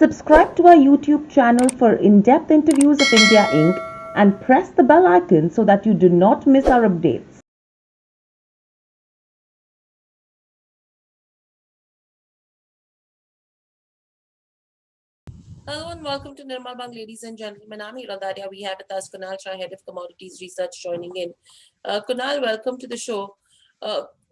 Subscribe to our YouTube channel for in-depth interviews of India Inc. and press the bell icon so that you do not miss our updates. Hello and welcome to Nirmal Bang, ladies and gentlemen. I'm Hira Daria. We have with us Kunal Shah, Head of Commodities Research, joining in. Kunal, welcome to the show.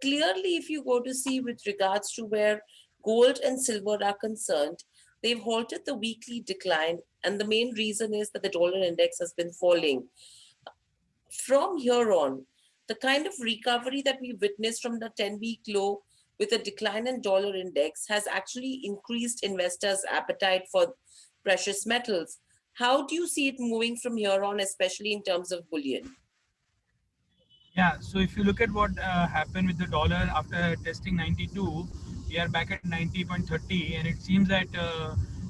Clearly, if you go to see with regards to where gold and silver are concerned, they've halted the weekly decline, and the main reason is that the dollar index has been falling. From here on, the kind of recovery that we witnessed from the 10-week low with a decline in dollar index has actually increased investors' appetite for precious metals. How do you see it moving from here on, especially in terms of bullion? Yeah, so if you look at what happened with the dollar after testing 92, we are back at 90.30, and it seems that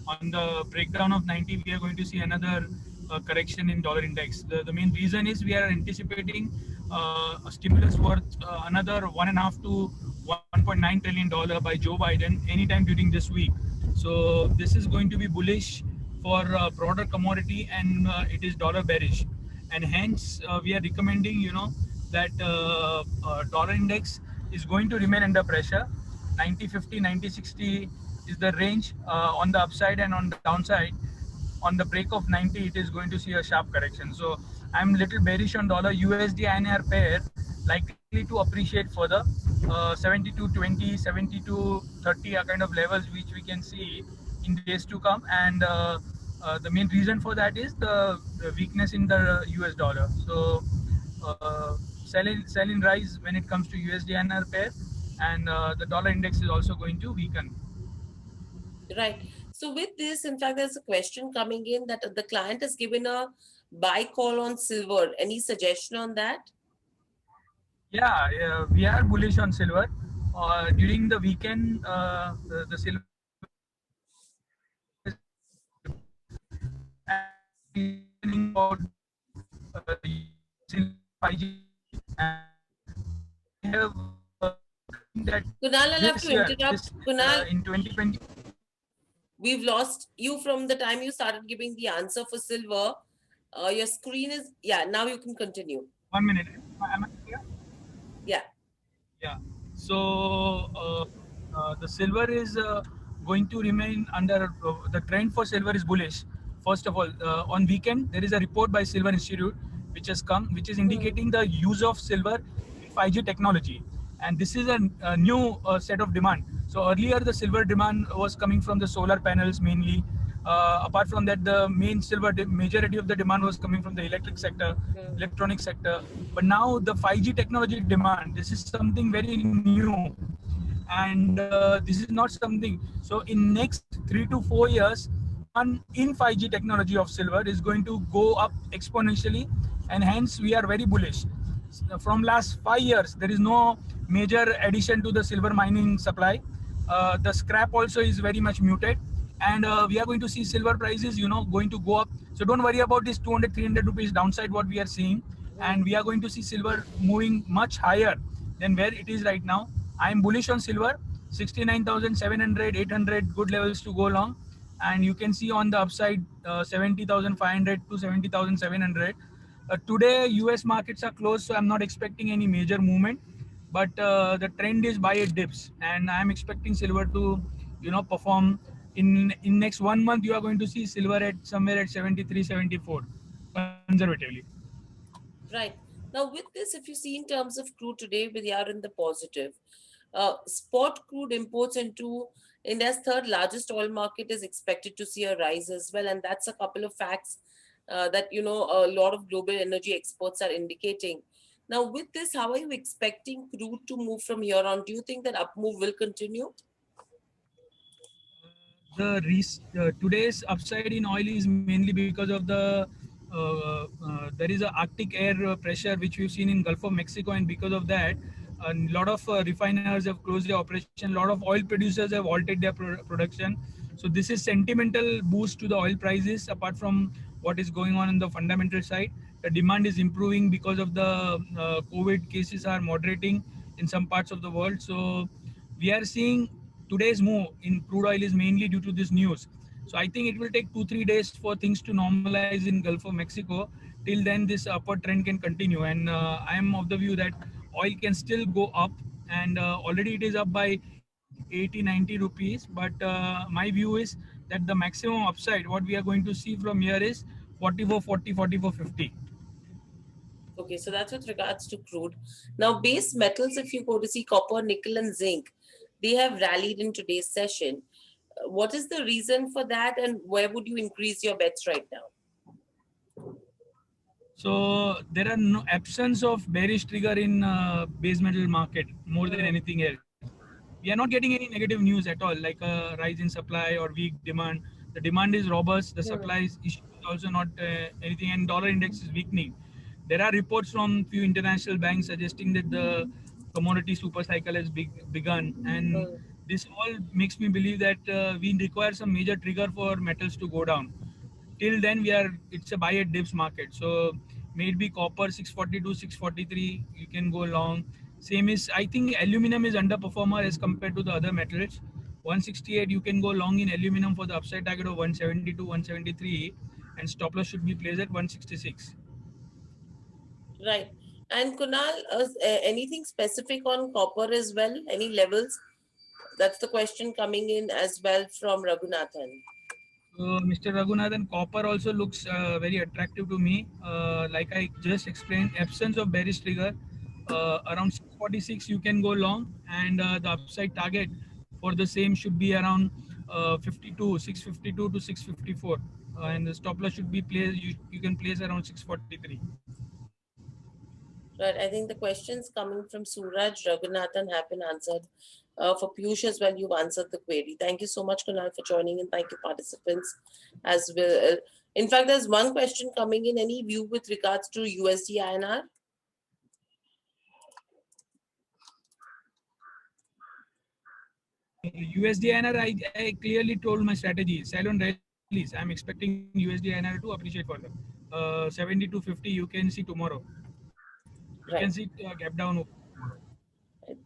on the breakdown of 90, we are going to see another correction in dollar index. The main reason is we are anticipating a stimulus worth another 1.5 to 1.9 trillion dollar by Joe Biden anytime during this week. So this is going to be bullish for broader commodity, and it is dollar bearish, and hence we are recommending that dollar index is going to remain under pressure. 90.50, 90.60 is the range on the upside, and on the downside on the break of 90 it is going to see a sharp correction. So I'm a little bearish on dollar. USD INR pair likely to appreciate further. 72.20, 72.30 are kind of levels which we can see in days to come, and the main reason for that is the weakness in the US dollar. So sell in rise when it comes to USD INR pair, and the dollar index is also going to weaken. Right. So, with this, in fact, there's a question coming in that the client has given a buy call on silver. Any suggestion on that? Yeah, we are bullish on silver. During the weekend, the silver is and reasoning about silver 5G, and we have seen that Kunal, I'll have this to year, interrupt. this Kunal, in 2020. we've lost you from the time you started giving the answer for silver. Your screen is, yeah, now you can continue. 1 minute. Am I clear? Yeah. Yeah. So the silver is going to remain under the trend for silver is bullish. First of all, on weekend there is a report by Silver Institute which has come, which is Hmm. indicating the use of silver in 5G technology, and this is a new set of demand. So earlier the silver demand was coming from the solar panels mainly. Apart from that, the main majority of the demand was coming from the electric sector, Hmm. electronic sector. But now the 5G technology demand, this is something very new, and this is not something. So in next 3 to 4 years, demand in 5G technology of silver is going to go up exponentially, and hence we are very bullish. From last 5 years, there is no major addition to the silver mining supply. The scrap also is very much muted, and we are going to see silver prices going to go up. So don't worry about this 200 300 rupees downside what we are seeing, and Hmm. we are going to see silver moving much higher than where it is right now. I am bullish on silver. 69,700, 800 good levels to go long, and you can see on the upside 70,500 to 70,700. Today US markets are closed, so I'm not expecting any major movement, but the trend is buy it dips, and I'm expecting silver to perform in next 1 month. You are going to see silver at somewhere at 73 74 conservatively. Right. Now, with this, if you see in terms of crude today, we are in the positive. Spot crude imports into India's third largest oil market is expected to see a rise as well. And that's a couple of facts that, a lot of global energy experts are indicating. Now, with this, how are you expecting crude to move from here on? Do you think that up move will continue? Today's upside in oil is mainly because of there is a Arctic air pressure which we've seen in Gulf of Mexico, and because of that, a lot of refiners have closed their operation. A lot of oil producers have halted their production. So this is sentimental boost to the oil prices. Apart from what is going on the fundamental side, the demand is improving because of the COVID cases are moderating in some parts of the world. So we are seeing today's move in crude oil is mainly due to this news. So I think it will take 2-3 days for things to normalize in Gulf of Mexico. Till then, this upward trend can continue, and I am of the view that oil can still go up, and already it is up by 80-90 rupees. But my view is that the maximum upside what we are going to see from here is 44.40, 44.50. Okay, so that's with regards to crude. Now, base metals, if you go to see copper, nickel, and zinc, they have rallied in today's session. What is the reason for that, and where would you increase your bets right now? So there are no absence of bearish trigger in base metal market more than anything else. We are not getting any negative news at all, like a rise in supply or weak demand. The demand is robust. The supply is issue is also not anything, and dollar index is weakening. There are reports from few international banks suggesting that the commodity super cycle has begun, and this all makes me believe that we require some major trigger for metals to go down. Till then it's a buy at dips market, so maybe copper 642, 643 you can go long. Same is, I think aluminum is underperformer as compared to the other metals. 168 you can go long in aluminum for the upside target of 172, 173, and stop loss should be placed at 166. Right. And Kunal, anything specific on copper as well? Any levels? That's the question coming in as well from Raghunathan. So, Mr. Raghunathan, copper also looks very attractive to me. Like I just explained, absence of bearish trigger, around 646 you can go long, and the upside target for the same should be around 652 to 654, and the stop loss should be placed. You can place around 643. Right. I think the questions coming from Suraj, Raghunathan have been answered. For Piyush as well, you've answered the query. Thank you so much, Kunal, for joining, and thank you, participants, as well. In fact, there's one question coming in. Any view with regards to USD INR? USD INR, I clearly told my strategy. Sell on rallies. I'm expecting USD INR to appreciate further. 70 to 50 you can see tomorrow. You can see Right. gap down tomorrow.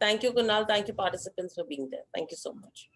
Thank you, Kunal. Thank you, participants, for being there. Thank you so much.